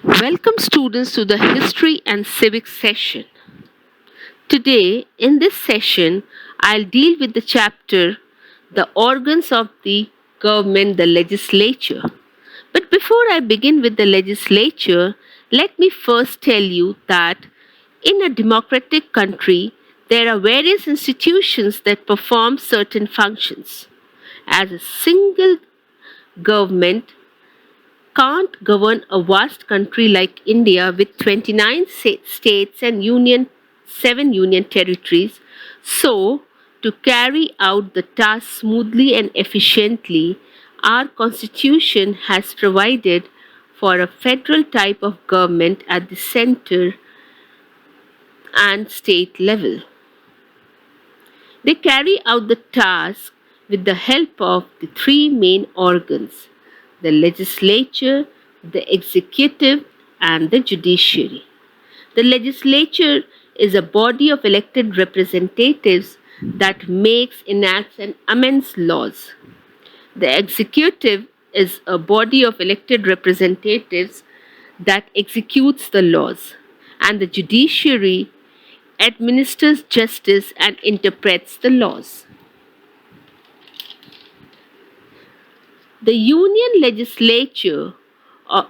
Welcome students to the History and Civics session. Today, in this session, I'll deal with the chapter The Organs of the Government, the Legislature. But before I begin with the legislature, let me first tell you that in a democratic country, there are various institutions that perform certain functions. As a single government, can't govern a vast country like India with 29 states and 7 union territories. So, to carry out the task smoothly and efficiently, our constitution has provided for a federal type of government at the center and state level. They carry out the task with the help of the three main organs: the legislature, the executive, and the judiciary. The legislature is a body of elected representatives that makes, enacts, and amends laws. The executive is a body of elected representatives that executes the laws. And the judiciary administers justice and interprets the laws. The Union legislature uh,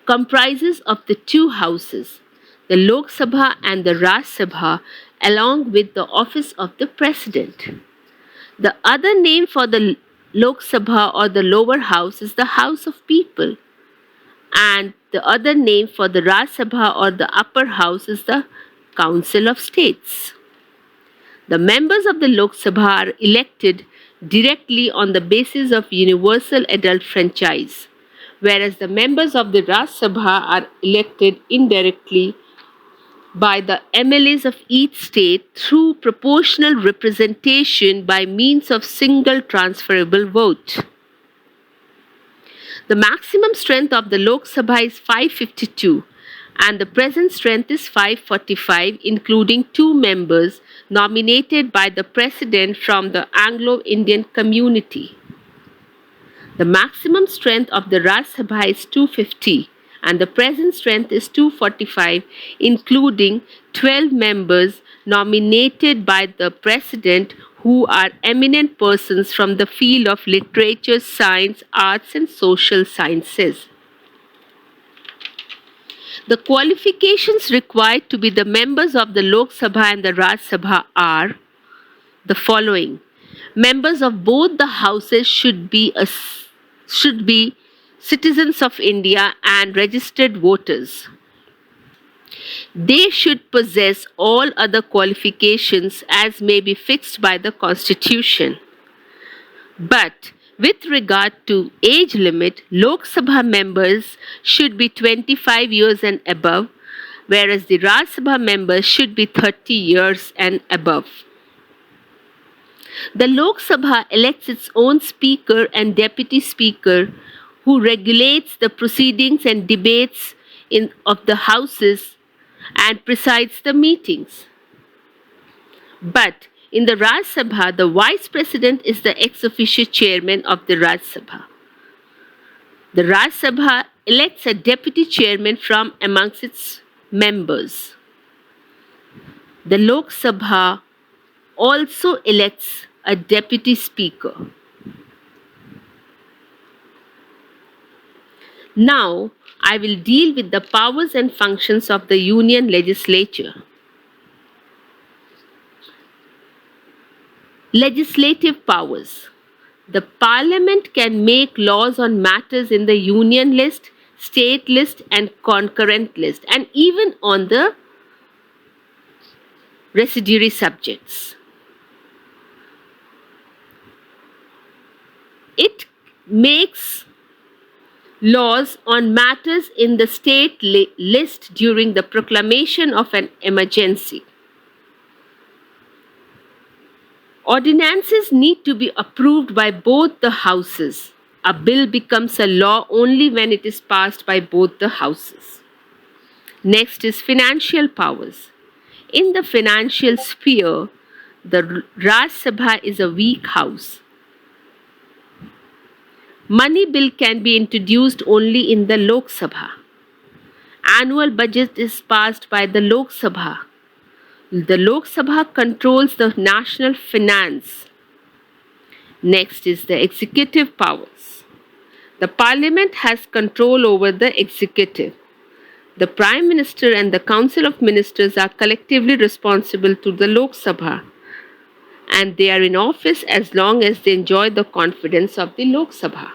comprises of the two houses, the Lok Sabha and the Raj Sabha, along with the office of the president. The other name for the Lok Sabha or the lower house is the House of People, and the other name for the Raj Sabha or the upper house is the Council of States. The members of the Lok Sabha are elected directly on the basis of universal adult franchise, whereas the members of the Raj Sabha are elected indirectly by the MLAs of each state through proportional representation by means of single transferable vote. The maximum strength of the Lok Sabha is 552 and the present strength is 545, including two members nominated by the President from the Anglo-Indian community. The maximum strength of the Raj Sabha is 250 and the present strength is 245, including 12 members nominated by the President who are eminent persons from the field of literature, science, arts, and social sciences. The qualifications required to be the members of the Lok Sabha and the Raj Sabha are the following. Members of both the houses should be citizens of India and registered voters. They should possess all other qualifications as may be fixed by the Constitution. But with regard to age limit, Lok Sabha members should be 25 years and above, whereas the Raj Sabha members should be 30 years and above. The Lok Sabha elects its own speaker and deputy speaker who regulates the proceedings and debates of the houses and presides the meetings. But in the Raj Sabha, the vice president is the ex officio chairman of the Raj Sabha. The Raj Sabha elects a deputy chairman from amongst its members. The Lok Sabha also elects a deputy speaker. Now, I will deal with the powers and functions of the Union legislature. Legislative powers. The Parliament can make laws on matters in the Union list, state list, and concurrent list, and even on the residuary subjects. It makes laws on matters in the state list during the proclamation of an emergency. Ordinances need to be approved by both the houses. A bill becomes a law only when it is passed by both the houses. Next is financial powers. In the financial sphere, the Raj Sabha is a weak house. Money bill can be introduced only in the Lok Sabha. Annual budget is passed by the Lok Sabha. The Lok Sabha controls the national finance. Next is the executive powers. The parliament has control over the executive. The Prime Minister and the Council of Ministers are collectively responsible to the Lok Sabha, and they are in office as long as they enjoy the confidence of the Lok Sabha.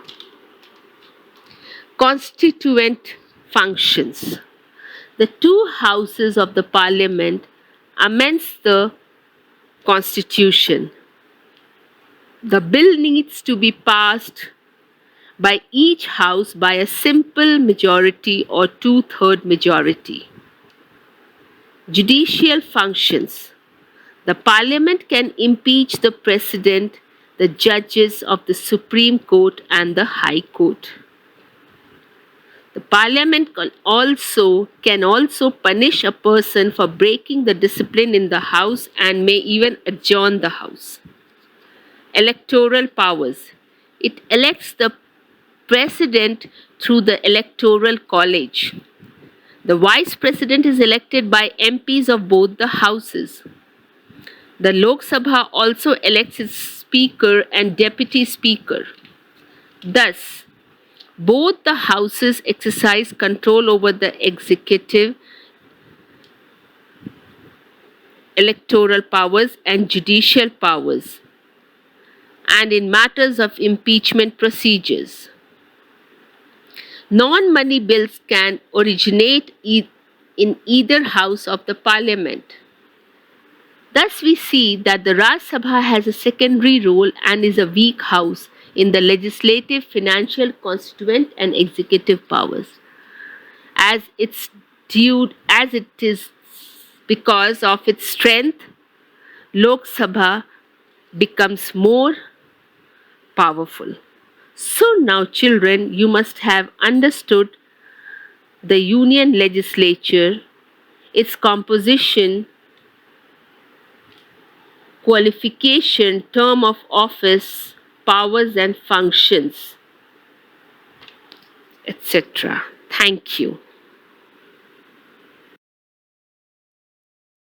Constituent functions. The two houses of the parliament amends the constitution. The bill needs to be passed by each house by a simple majority or two-third majority. Judicial functions. The parliament can impeach the president, the judges of the Supreme Court and the High Court. The parliament can also punish a person for breaking the discipline in the house and may even adjourn the house. Electoral powers. It elects the president through the electoral college. The vice president is elected by MPs of both the houses. The Lok Sabha also elects its speaker and deputy speaker. Thus, both the houses exercise control over the executive, electoral powers, and judicial powers, and in matters of impeachment procedures. Non-money bills can originate in either house of the parliament. Thus, we see that the Raj Sabha has a secondary role and is a weak house in the legislative, financial, constituent, and executive powers. As it is because of its strength, Lok Sabha becomes more powerful. So now, children, you must have understood the union legislature, its composition, qualification, term of office, powers and functions, etc. Thank you.